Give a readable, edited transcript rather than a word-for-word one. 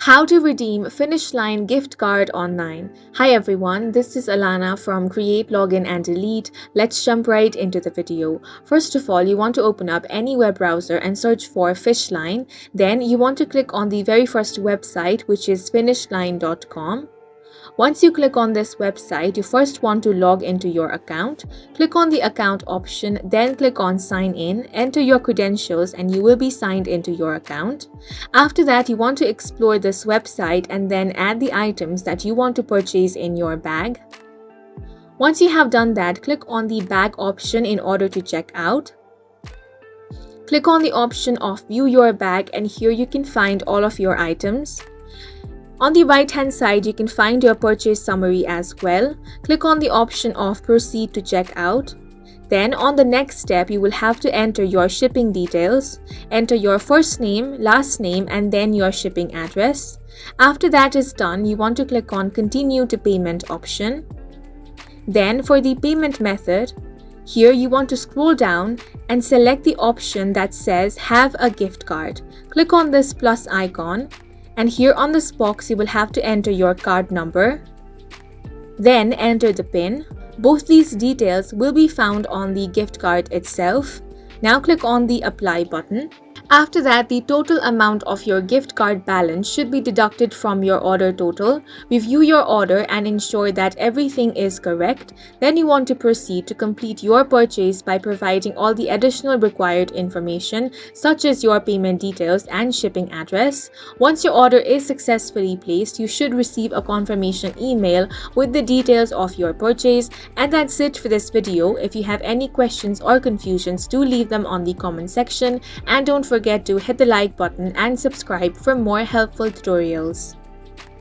How to redeem Finish Line gift card online. Hi everyone, this is Alana from Create, Login and Delete. Let's jump right into the video. First of all, you want to open up any web browser and search for Fishline. Then you want to click on the very first website, which is finishline.com. Once you click on this website, you first want to log into your account. Click on the account option, then click on sign in, enter your credentials and you will be signed into your account. After that, you want to explore this website and then add the items that you want to purchase in your bag. Once you have done that, click on the bag option in order to check out. Click on the option of view your bag and here you can find all of your items. On the right hand side, you can find your purchase summary as well. Click on the option of proceed to check out. Then on the next step, you will have to enter your shipping details. Enter your first name, last name and then your shipping address. After that is done, you want to click on continue to payment option. Then for the payment method, here you want to scroll down and select the option that says have a gift card. Click on this plus icon. And here on this box, you will have to enter your card number. Then enter the PIN. Both these details will be found on the gift card itself. Now click on the apply button. After that, the total amount of your gift card balance should be deducted from your order total. Review your order and ensure that everything is correct. Then you want to proceed to complete your purchase by providing all the additional required information such as your payment details and shipping address. Once your order is successfully placed, you should receive a confirmation email with the details of your purchase. And that's it for this video. If you have any questions or confusions, do leave them on the comment section and don't forget to hit the like button and subscribe for more helpful tutorials.